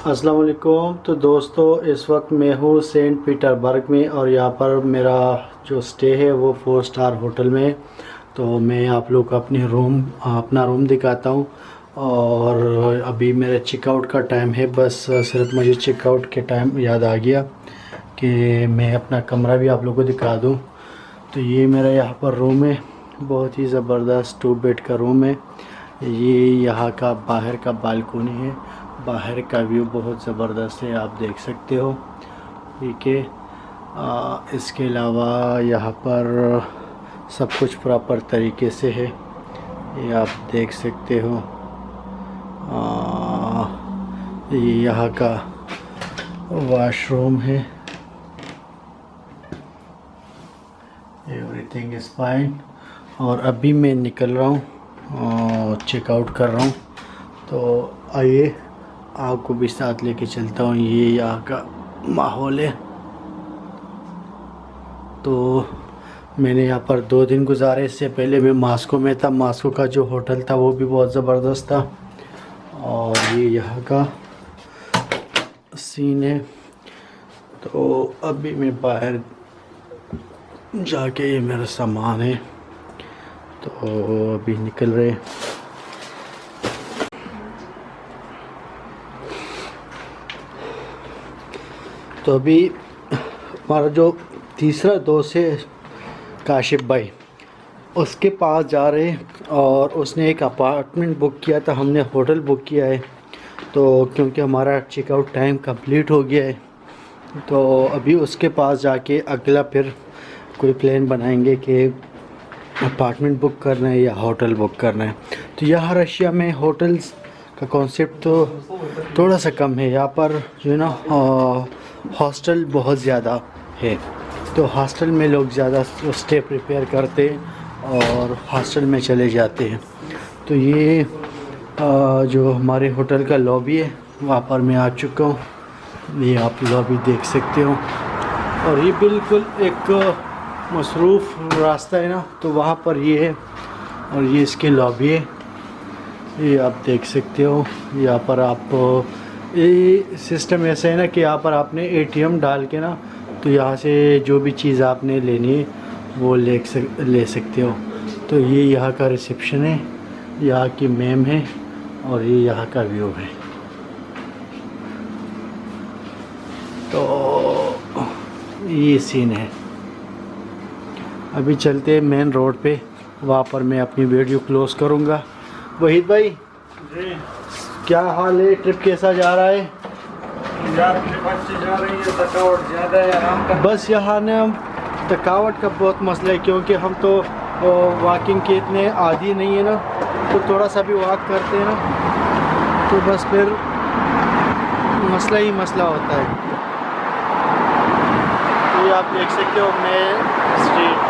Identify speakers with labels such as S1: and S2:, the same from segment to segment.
S1: अस्सलाम वालेकुम। तो दोस्तों, इस वक्त मैं हूँ सेंट पीटरबर्ग में और यहाँ पर मेरा जो स्टे है वो 4 स्टार होटल में। तो मैं आप लोग को अपना रूम दिखाता हूँ। और अभी मेरे चेकआउट का टाइम है। बस सिर्फ मुझे चेकआउट के टाइम याद आ गया कि मैं अपना कमरा भी आप लोगों को दिखा दूँ। तो ये मेरा यहाँ पर रूम है, बहुत ही ज़बरदस्त 2 बेड का रूम है। ये यहाँ का बाहर का बालकोनी है, बाहर का व्यू बहुत ज़बरदस्त है, आप देख सकते हो। ठीक है, इसके अलावा यहाँ पर सब कुछ प्रॉपर तरीके से है, ये आप देख सकते हो। ये यहाँ का वॉशरूम है। Everything is fine. और अभी मैं निकल रहा हूँ, चेकआउट कर रहा हूँ। तो आइए आपको भी साथ लेके चलता हूँ। ये यहाँ का माहौल है। तो मैंने यहाँ पर 2 दिन गुजारे। इससे पहले मैं मास्को में था। मास्को का जो होटल था वो भी बहुत ज़बरदस्त था। और ये यहाँ का सीन है। तो अभी मैं बाहर जाके, ये मेरा सामान है, तो अभी निकल रहे। तो अभी हमारा जो तीसरा दोस्त है काशिफ भाई, उसके पास जा रहे हैं। और उसने एक अपार्टमेंट बुक किया था, हमने होटल बुक किया है। तो क्योंकि हमारा चेकआउट टाइम कंप्लीट हो गया है, तो अभी उसके पास जाके अगला फिर कोई प्लान बनाएंगे कि अपार्टमेंट बुक करना है या होटल बुक करना है। तो यहाँ रशिया में होटल्स का कॉन्सेप्ट तो थोड़ा सा कम है। यहाँ पर जो है ना, हॉस्टल बहुत ज़्यादा है। तो हॉस्टल में लोग ज़्यादा स्टे प्रिपेयर करते हैं और हॉस्टल में चले जाते हैं। तो ये जो हमारे होटल का लॉबी है, वहाँ पर मैं आ चुका हूँ। ये आप लॉबी देख सकते हो। और ये बिल्कुल एक मसरूफ़ रास्ता है ना, तो वहाँ पर ये है। और ये इसके लॉबी है, ये आप देख सकते हो। यहाँ पर आप, ये सिस्टम ऐसा है ना कि यहाँ पर आपने एटीएम डाल के ना, तो यहाँ से जो भी चीज़ आपने लेनी है वो ले सकते हो। तो ये यहाँ का रिसेप्शन है, यहाँ की मैम है, और ये यहाँ का व्यू है। तो ये सीन है। अभी चलते हैं मेन रोड पे, वहाँ पर मैं अपनी वीडियो क्लोज़ करूँगा। वहीद भाई
S2: जी,
S1: क्या हाल है? ट्रिप कैसा जा रहा है?
S2: यार ट्रिप अच्छी जा रही है, थकावट ज़्यादा है, आराम का।
S1: बस यहाँ ना थकावट का बहुत मसला है, क्योंकि हम तो वॉकिंग के इतने आदी नहीं है ना। तो थोड़ा सा भी वॉक करते हैं ना, तो बस फिर मसला ही मसला होता है। तो ये आप देख सकते हो मेन स्ट्रीट।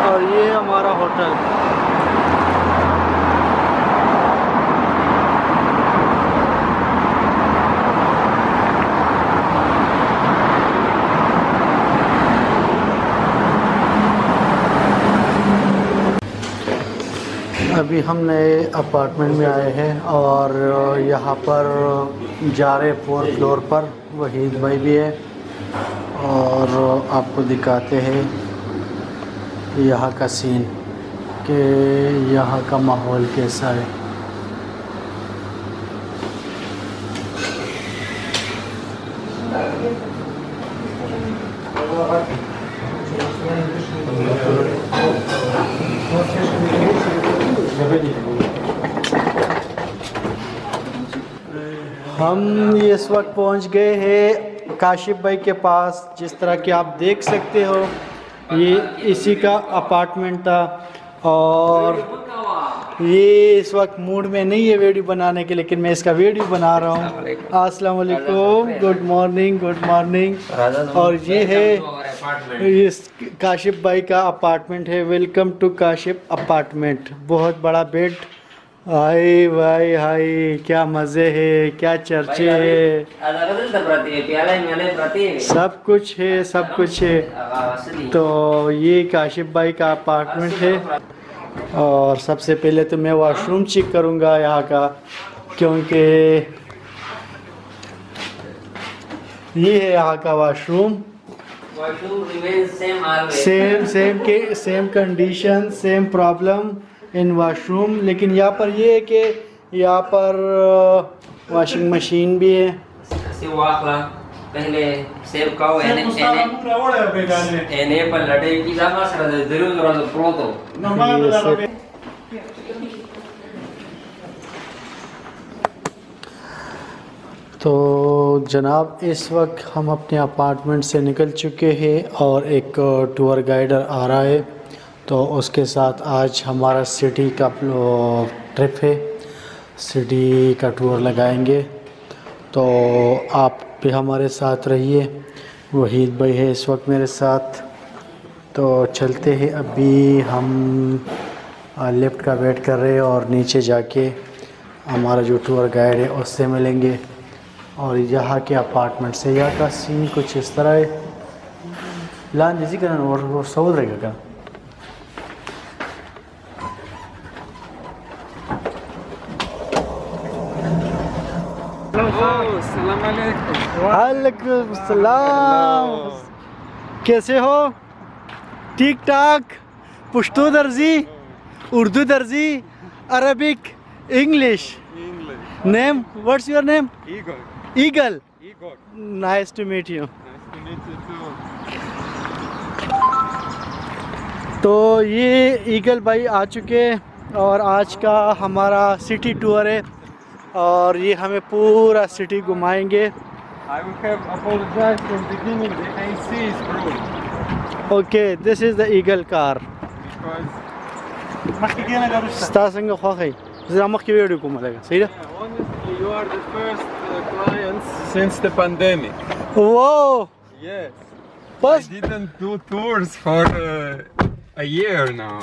S1: और ये हमारा होटल। अभी हम नए अपार्टमेंट में आए हैं और यहाँ पर जा रहे 4th फ्लोर पर। वहीद भाई भी है और आपको दिखाते हैं यहाँ का सीन कि यहाँ का माहौल कैसा है। हम इस वक्त पहुंच गए हैं काशिफ भाई के पास। जिस तरह कि आप देख सकते हो, ये इसी का अपार्टमेंट था। और ये इस वक्त मूड में नहीं है वीडियो बनाने के, लेकिन मैं इसका वीडियो बना रहा हूँ। अस्सलाम वालेकुम, गुड मॉर्निंग, गुड मॉर्निंग। और ये है इस काशिफ भाई का अपार्टमेंट है। Welcome to Kashif apartment. बहुत बड़ा बेड, हाय भाई हाय, क्या मज़े है, क्या चर्चे है, सब कुछ है, सब कुछ है। तो ये काशिफ भाई का अपार्टमेंट है और सबसे पहले तो मैं वॉशरूम चेक करूँगा यहाँ का, क्योंकि ये है यहाँ का washroom. Same condition, same problem in washroom. लेकिन यहाँ पर ये है कि यहाँ पर वॉशिंग मशीन भी है।
S3: पहले सेब का एने पर लड़े की जामा सर जरूर प्रोतो।
S1: तो जनाब इस वक्त हम अपने अपार्टमेंट से निकल चुके हैं और एक टूर गाइडर आ रहा है, तो उसके साथ आज हमारा सिटी का ट्रिप है, सिटी का टूर लगाएंगे। तो आप भी हमारे साथ रहिए। वहीद भाई है इस वक्त मेरे साथ। तो चलते हैं, अभी हम लिफ्ट का वेट कर रहे हैं और नीचे जाके हमारा जो टूर गाइड है उससे मिलेंगे। और यहाँ के अपार्टमेंट से यहाँ का सीन कुछ इस तरह है। लान जिसी का और सऊद रहेगा क्या? वालेकुम सलाम, कैसे हो? ठीक ठाक। पुश्तो दर्जी, उर्दू दर्जी, Arabic, English. Name, what's your name? Eagle. Nice to meet you. तो ये ईगल भाई आ चुके हैं और आज का हमारा सिटी टूर है और ये हमें पूरा सिटी घुमाएंगे।
S2: I will have apologized from the beginning. The AC is broken.
S1: Okay, this is the Eagle car.
S2: Because honestly, you are the first clients since the pandemic.
S1: Whoa!
S2: Yes.
S1: First,
S2: I didn't do tours for a year now.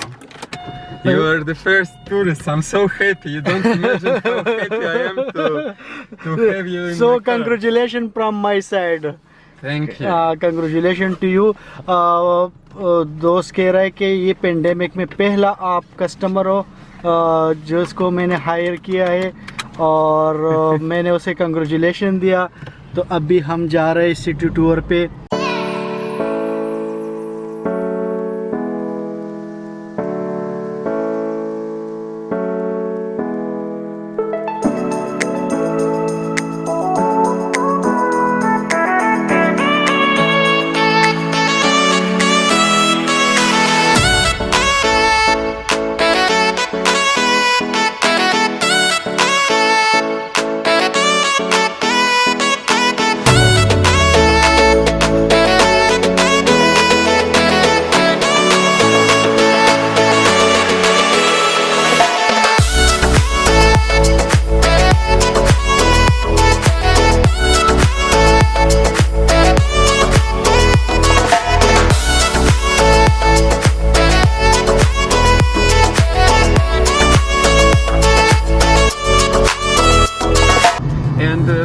S2: You are the first tourist. I'm so happy. You don't imagine how happy I am to have you in
S1: so
S2: my car.
S1: congratulations from my side.
S2: Thank you.
S1: Congratulations to you. दोस्त कह रहा है कि ये pandemic में पहला आप customer हो जिसको मैंने हायर किया है और मैंने उसे कंग्रेचुलेशन दिया। तो अभी हम जा रहे हैं सिटी टूर पे।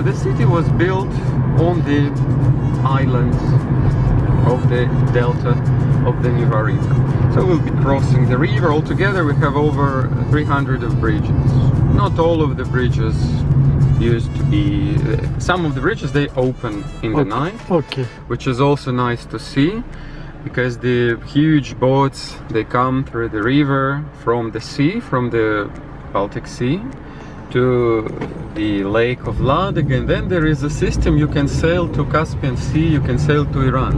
S2: The city was built on the islands of the delta of the Neva River. So we'll be crossing the river. Altogether we have over 300 of bridges. Not all of the bridges used to be, some of the bridges they open in the night, which is also nice to see, because the huge boats they come through the river from the sea, from the Baltic Sea to the lake of Ladog, and then there is a system you can sail to Caspian Sea, you can sail to Iran.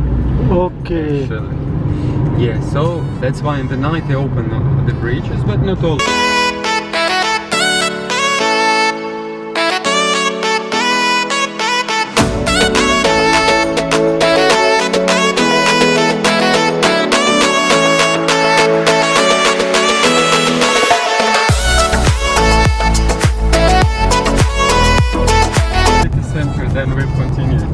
S1: Okay.
S2: Actually. Yeah, so that's why in the night they open the bridges, but not all. Then we'll continue.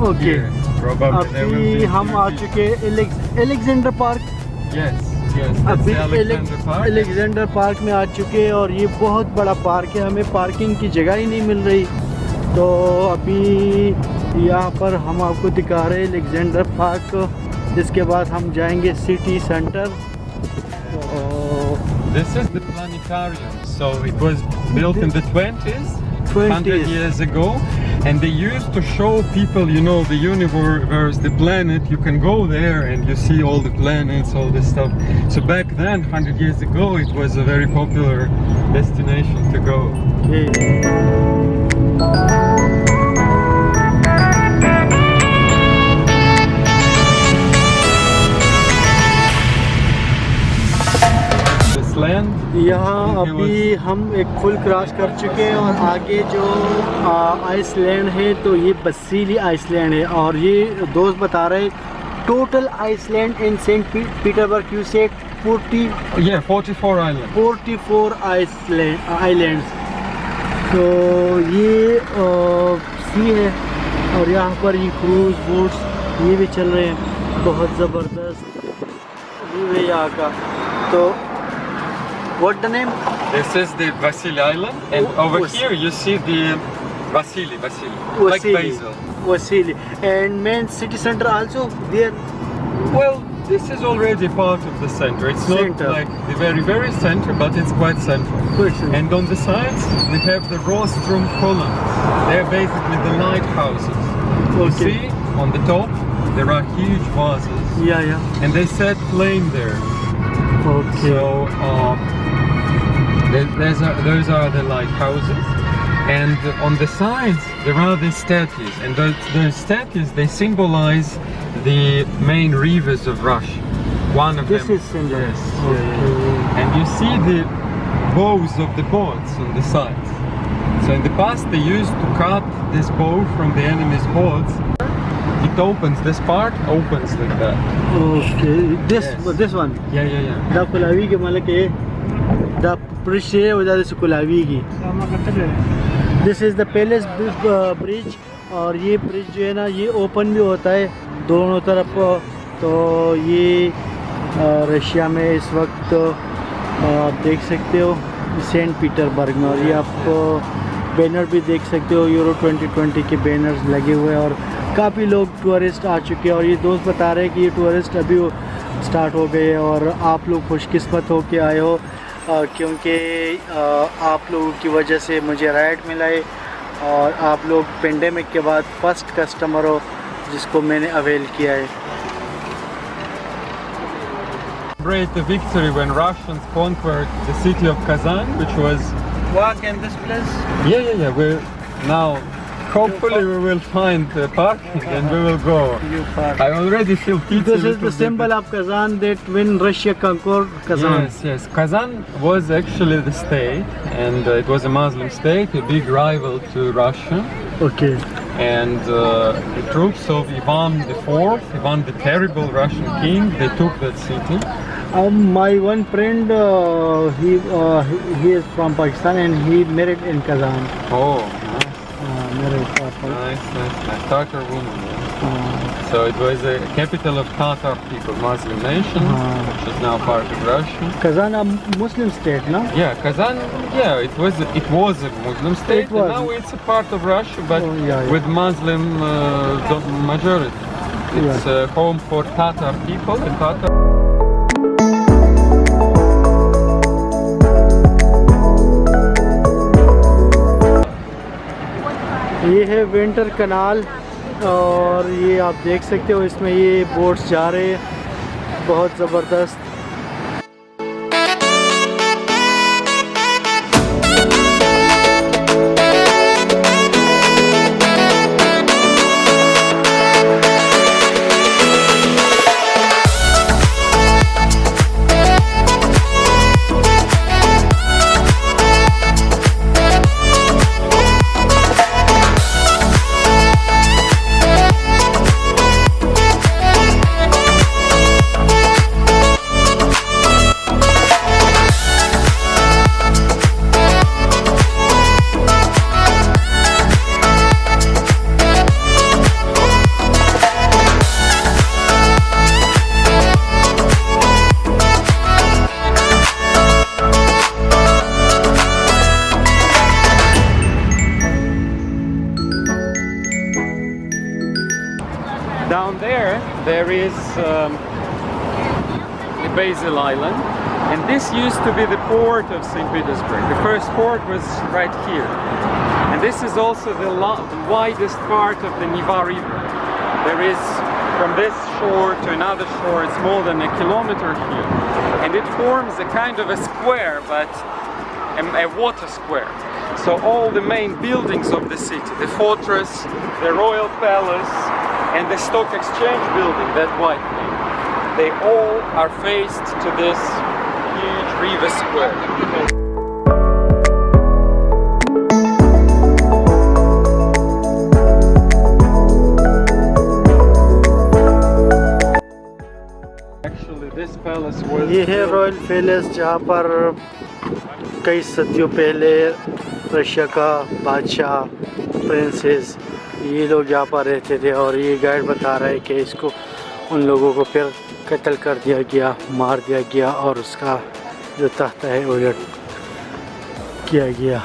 S1: Okay.
S2: Yeah, probably there will
S1: अभी
S2: be
S1: हम आ चुके Alexander park.
S2: Yes. yes. That's
S1: अभी
S2: the Alexander Park.
S1: Alexander park में आ चुके हैं और ये बहुत बड़ा पार्क है, हमें पार्किंग की जगह ही नहीं मिल रही, तो अभी यहाँ पर हम आपको दिखा रहे हैं अलेक्जेंडर पार्क। इसके बाद हम जाएंगे city centre.
S2: This is the planetarium. So it was built in the 20s, 100 years ago, and they used to show people, you know, the universe, the planet. You can go there and you see all the planets, all this stuff. So back then, 100 years ago, it was a very popular destination to go.
S1: यहाँ अभी हम एक full cross कर चुके हैं और आगे जो आइसलैंड है तो ये बसीली आइसलैंड है, और ये दोस्त बता रहे total island in Saint Petersburg यू से
S2: 44 islands.
S1: 44 आइलैंड्स। तो ये सी है और यहाँ पर ये क्रूज बोट्स ये भी चल रहे हैं, बहुत ज़बरदस्त व्यू है यहाँ का। तो what the name?
S2: This is the Basil Island, and over here you see the Vasily, like Basil.
S1: Vasily. And main city center also there?
S2: Well, this is already part of the center. It's not like the very center, but it's quite central. And on the sides we have the rostrum columns. They're basically the lighthouses. You see, on the top there are huge vases.
S1: Yeah.
S2: And they set flame there.
S1: Okay.
S2: So those are the lighthouses, and on the sides there are the statues, and those statues, they symbolize the main rivers of Russia. One of them.
S1: This is symbol.
S2: Yes. And you see the bows of the boats on the sides. So in the past they used to cut this bow from the enemy's boats. It opens, this part opens like that.
S1: Okay. This one.
S2: Yeah.
S1: Da Kulavi ke malak hai. Da Prishe wajah se Kulavi ki. This is the palace bridge, और ये bridge जो है ना ये open भी होता है दोनों तरफ। तो ये रशिया में इस वक्त आप देख सकते हो सेंट पीटरबर्ग में, और ये आप बैनर भी देख सकते हो, यूरो 2020 के बैनर्स लगे हुए हैं, और काफ़ी लोग टूरिस्ट आ चुके हैं। और ये दोस्त बता रहे हैं कि ये टूरिस्ट अभी स्टार्ट हो गए, और आप लोग खुशकिस्मत हो के आए हो, क्योंकि आप लोगों की वजह से मुझे राइड मिला है, और आप लोग पेंडेमिक के बाद फर्स्ट कस्टमर हो जिसको मैंने अवेल किया है।
S2: Celebrate the victory when Russians conquered the city of Kazan, which was
S1: Walk in this place?
S2: Yeah. We're now, hopefully we will find parking and we will go. I already feel pity.
S1: This is the symbol of Kazan, that when Russia conquered Kazan.
S2: Yes. Kazan was actually the state, and it was a Muslim state, a big rival to Russia.
S1: Okay.
S2: And the troops of Ivan IV, Ivan the Terrible Russian king, they took that city.
S1: My one friend, he is from Pakistan and he married in Kazan.
S2: Oh,
S1: Nice.
S2: nice. Tatar woman. Yeah. So it was a capital of Tatar people, Muslim nation, which is now part of Russia.
S1: Kazan a Muslim state, no?
S2: Yeah, Kazan. Yeah, it was a Muslim state, and now it's a part of Russia, but with Muslim majority. It's home for Tatar people and Tatar.
S1: ये है winter कनाल, और ये आप देख सकते हो इसमें ये बोट्स जा रहे हैं, बहुत ज़बरदस्त।
S2: there is the Basil Island, and this used to be the port of Saint Petersburg. The first port was right here, and this is also the widest part of the Neva River. There is, from this shore to another shore, it's more than a kilometer here, and it forms a kind of a square, but a water square. So all the main buildings of the city, the fortress, the royal palace, and the stock exchange building, that white thing, they all are faced to this huge river square. Actually, this palace was
S1: ये है royal palace जहाँ पर कई सदियों पहले Russia का बादशाह princess ये लोग यहाँ पर रहते थे, और ये गाइड बता रहा है कि इसको उन लोगों को फिर कत्ल कर दिया गया, मार दिया गया, और उसका जो तख्त है उलट किया गया।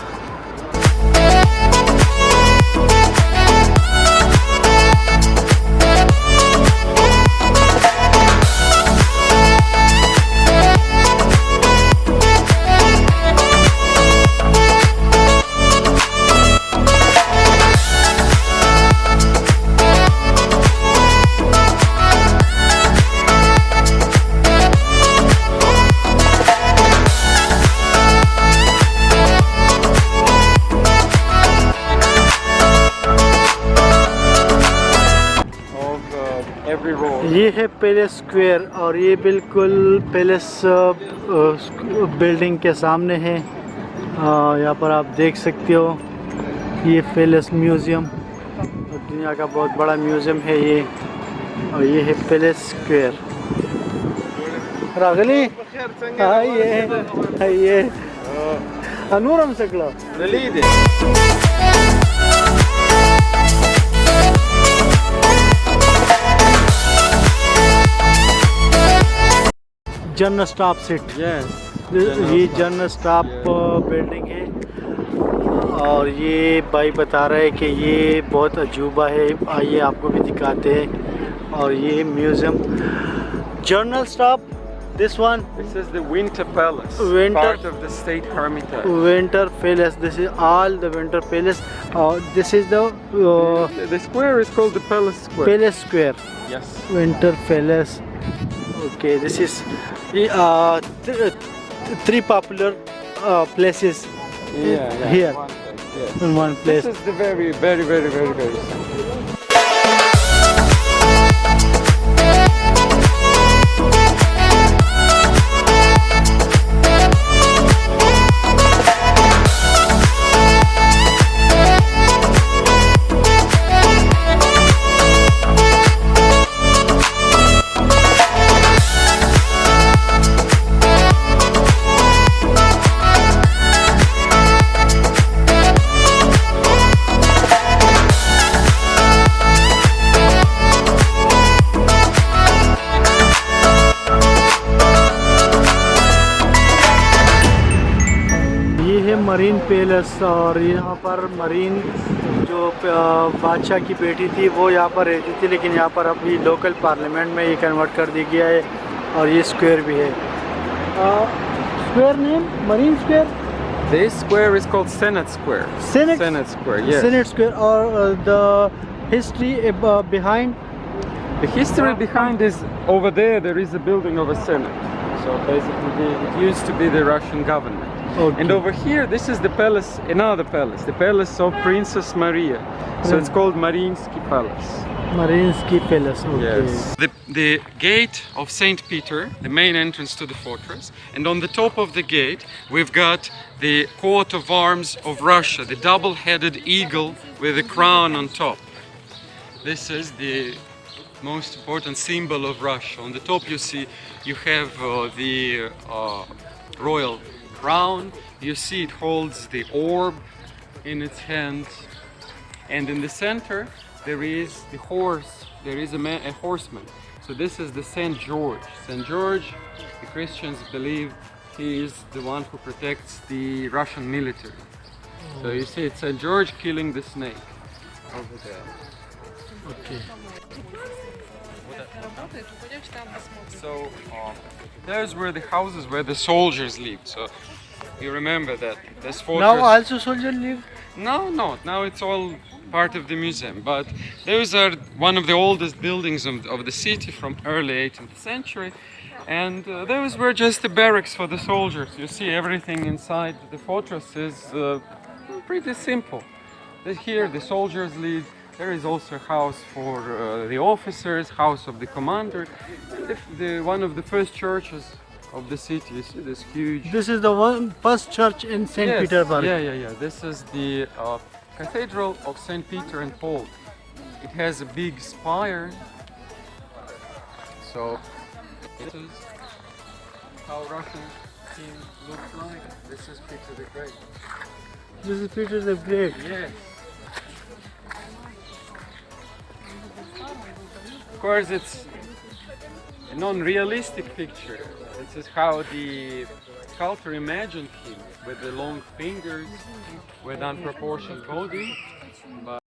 S1: ये है पैलेस स्क्वायर, और ये बिल्कुल पैलेस बिल्डिंग के सामने है। यहाँ पर आप देख सकते हो ये पैलेस म्यूज़ियम, दुनिया का बहुत बड़ा म्यूज़ियम है ये, और ये है पैलेस स्क्वायर। रागली ये अनूरम सकला जनरल स्टाफ सीट। ये जनरल स्टाफ बिल्डिंग है, और ये भाई बता रहा है कि ये बहुत अजूबा है। आइए आपको भी दिखाते हैं। और ये museum general staff, this one,
S2: this is the Winter Palace, part of the State Hermitage.
S1: Winter Palace, this is all the Winter Palace. This is the
S2: square is called the Palace Square.
S1: Palace Square.
S2: Yes.
S1: Winter Palace. Okay, this is three popular places here in one place.
S2: This is the very simple.
S1: Marine palace, और यहाँ पर marine जो बादशाह की बेटी थी वो यहाँ पर रहती थी, लेकिन यहाँ पर अभी लोकल पार्लियामेंट में ये कन्वर्ट कर दी गया है। और ये स्क्वायर भी है। Square name marine square.
S2: This square is called Senate Square. Senate Square, yes.
S1: Senate Square, or the history behind?
S2: The history behind is over there. There is a building of a Senate. So basically, it used to be the Russian government.
S1: Okay.
S2: And over here, this is the palace, another palace, the palace of Princess Maria. So it's called Mariinsky Palace.
S1: Mariinsky Palace, okay.
S2: Yes. The gate of Saint Peter, the main entrance to the fortress, and on the top of the gate, we've got the coat of arms of Russia, the double-headed eagle with a crown on top. This is the most important symbol of Russia. On the top you see you have the royal crown. You see it holds the orb in its hands, and in the center there is the horse. There is a horseman. So this is the Saint George. Saint George, the Christians believe he is the one who protects the Russian military. So you see it's Saint George killing the snake over there.
S1: Okay.
S4: работает, ну пойдемте там посмотрим.
S2: So those were the houses where the soldiers lived. So you remember that this fortress.
S1: Now also soldier live.
S2: No, no. Now it's all part of the museum. But those are one of the oldest buildings of the city from early 18th century. And those were just the barracks for the soldiers. You see, everything inside the fortress is pretty simple. Here the soldiers live. There is also a house for the officers, house of the commander. One of the first churches of the city. You see this huge.
S1: This is the first church in Saint
S2: Yes,
S1: Petersburg.
S2: yeah. This is the Cathedral of Saint Peter and Paul. It has a big spire. So this is how Russian king looks like. This is Peter the Great.
S1: This is Peter the Great.
S2: Yes. Of course, it's a non-realistic picture. This is how the sculptor imagined him, with the long fingers, with unproportioned body. But